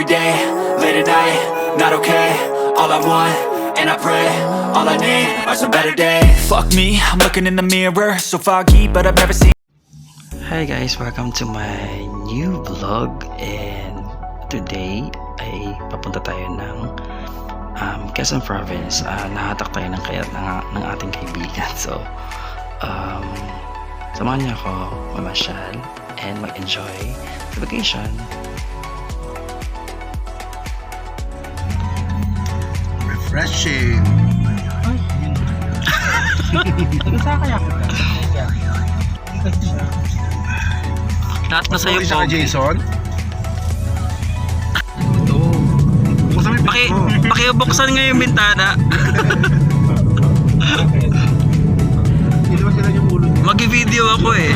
day, late at night, not okay. All I want, and I pray, all I need are some better days. Fuck me, I'm looking in the mirror, so foggy, but I've never seen. Hi guys, welcome to my new vlog, and today ay papunta tayo ng Quezon Province. Nahatak tayo ng kayat ng ating kaibigan. So samahan niyo ako mamasyal and mag-enjoy the vacation. Refreshing. Lahat na sa'yo Isa po. ka, Jason? Pakibuksan nga yung bintana. Mag-video ako eh.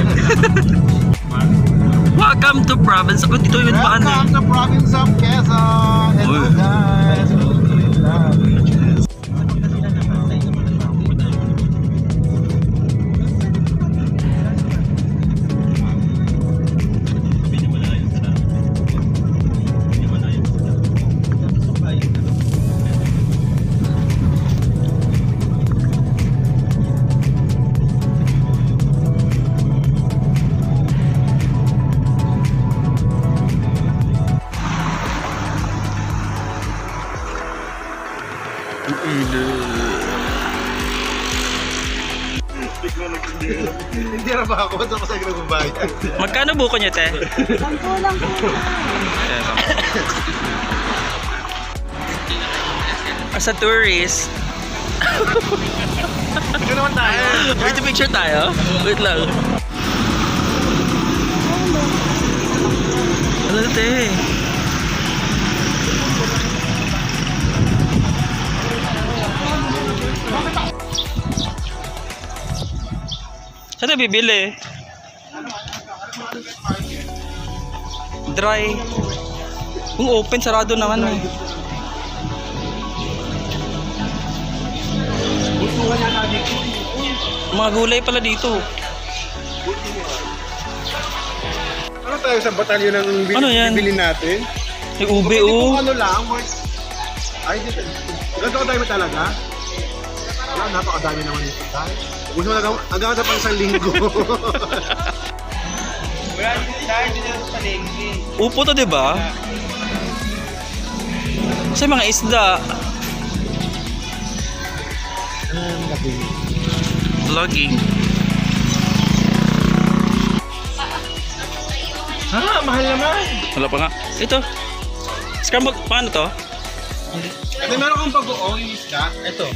Welcome to province. Ako dito yun pa ano. Welcome to province of Quezon. Hello guys. Hindi na ba ako? Ito ko sa ginagumbayan. Magkano buko niyo, te? 10 lang po. As a tourist. Ito naman tayo. Wait, picture tayo? Wait lang. Ano, te? Saan na bibili? Dry. Kung open, sarado naman eh. Mga gulay pala dito. Ano tayo sa batalyon ng Ano yan? bibili natin? Yung ube, Hindi oh. kung ano lang. Ay, dito. Ganito kadami talaga? Wala, napakadami naman ito tayo. Gusto mo hanggang sa pang isang linggo. Upo to, diba? Kasi mga isda. Vlogging. Ha? Mahal naman. Wala pa nga. Ito. Scrambled. Paano to? Ito meron kang pag-uong yung isda. Ito.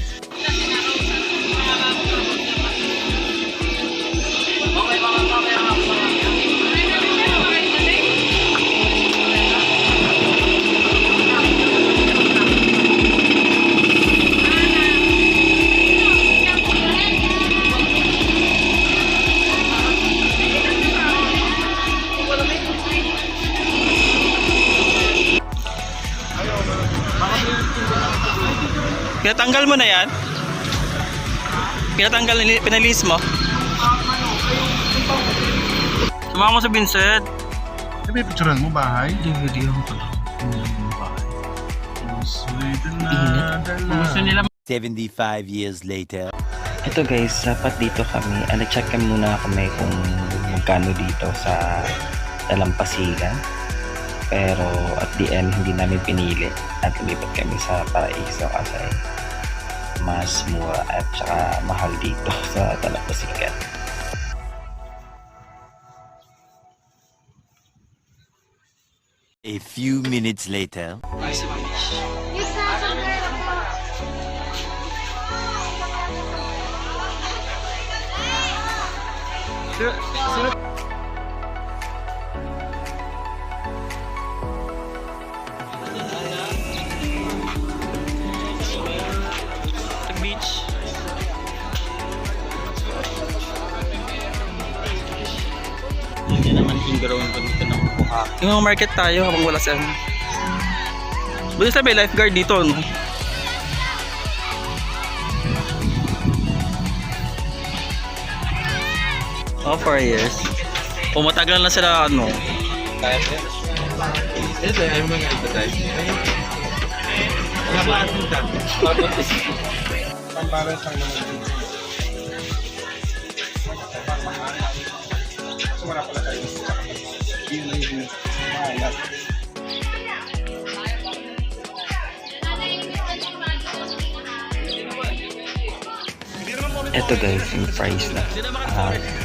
Pinatanggal mo na yan? Pinatanggal, pinalis mo? Sumama mo sa Vincent. Ano ba yung picturean mo, bahay? Hindi, video ko pala. Gusto nila 75 years later. Ito guys, dapat dito kami. Check kami muna kami kung magkano dito sa Dalampasigan. Pero at the end, hindi namin pinili at lumipat kami sa Paraiso kasi mas mura at saka mahal dito sa Dalampasigan. A few minutes later. Beach. Hindi naman yung garawan pa dito ng buha. Yung mga market tayo habang wala sa ano. Buti sabi lifeguard dito, no? Oh, 4 years. O matagal na sila ano. Ito, ayaw mga advertise. Wala ba atin dati? Pambalance lang naman dito. Kasi wala pala tayo. Maalat. Ito guys, yung price na.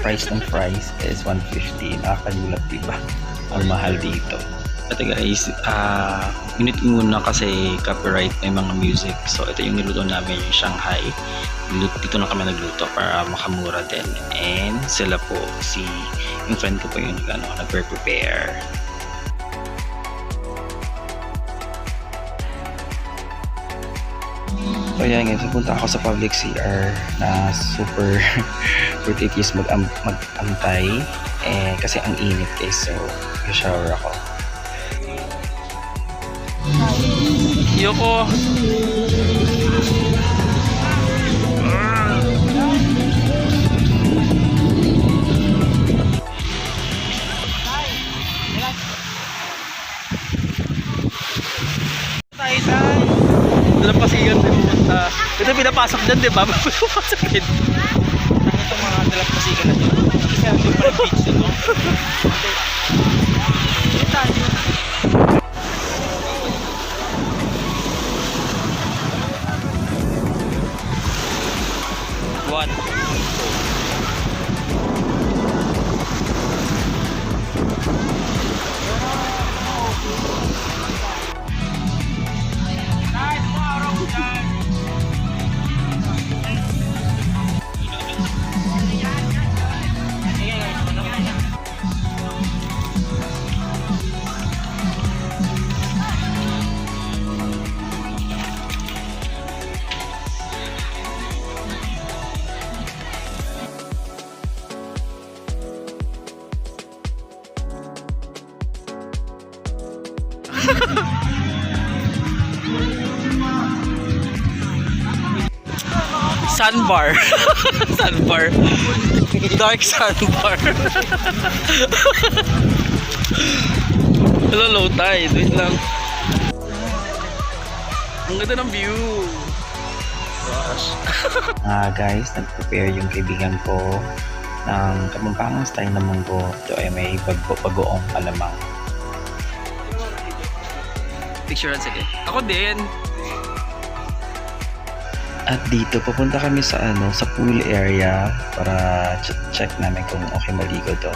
Price ng fries is 150. Nakakagulat, diba? Ang mahal dito. Ito guys, minute muna kasi copyright may mga music. So ito yung niluto namin, yung Shanghai. Dito na kami nagluto para makamura din. And sila po, yung friend ko po yung nagpe-prepare. So yan guys, pupunta ako sa public CR na super tedious mag-antay kasi ang init guys, so i-shower ako. Yoko! Dalampasigan din pumunta. Ito pinapasok dyan, di ba? Pinapasok din. Ito mga dalampasigan na dyan. Kasi ang doon pa yung beach dito. What? Sandbar. Sandbar. Dark sandbar. Hello, low tide. Wait lang. Ang ganda ng view. Gosh. Guys, nag-prepare yung kaibigan ko ng Kapampangan style na munggo. Ito ay may bagoong alamang. Picturean sige. Ako din. At dito pupunta kami sa sa pool area para check namin kung okay maligo to.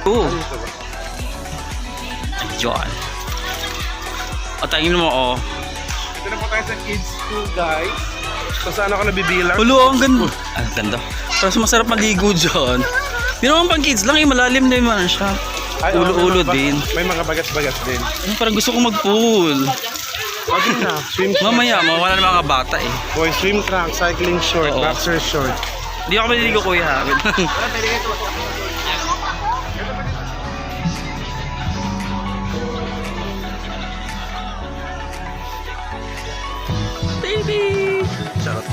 Oh. Ayun. O tingin mo Ito na po tayo sa kids pool, guys. Kung saan ako nabibilang. Hulo, ang ganda. Ang ganda. Pero masarap maligo dyan. Di naman pang kids lang, malalim na naman siya. Ulo-ulo din. May mga bagas-bagas din. Parang gusto kong mag-pool. Pwede na. Swim trunks. Mamaya, mawala ng mga bata eh. Boy, swim trunks, cycling short, Oo. boxer short. Hindi ako maliligo kuya. Baby! Charot.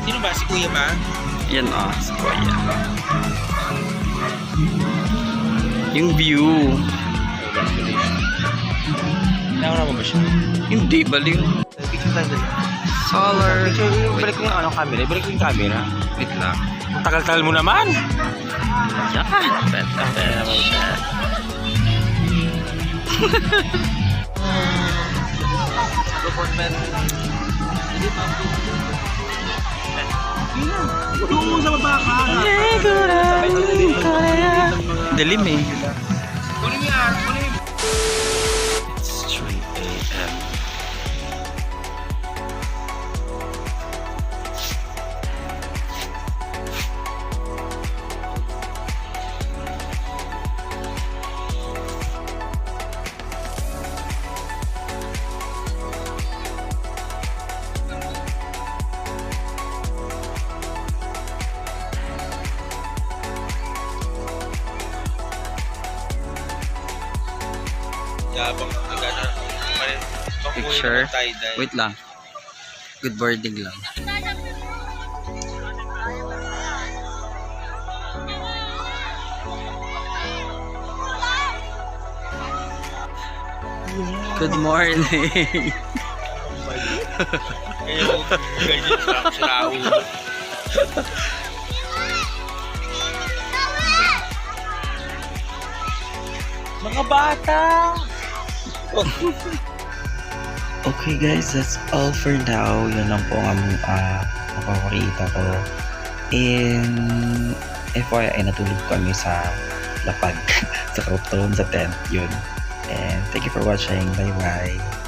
Sino ba? Si Kuya ba? Yan si Kuya. Yung view. Nauna mo ba siya? Hindi, baliw. Picture tayo dali. Solar. Balik ko yung camera. Balik ko yung camera. Wait lang. Tagal-tagal mo naman. Yan. Bet. Tungo sa baba ka. Dilim eh. Kunin mo yan. Kunin mo. It's 3 a.m. Habang nagana, Picture. Wait lang. Good boarding lang. Good morning. Ayun, ganyan sa Raul. Mga bata! Okay guys, that's all for now. Yun lang po ang mapapakita ko. And FYI, natulog kami sa lapag sa karoon sa tent. Yun. And thank you for watching. Bye bye.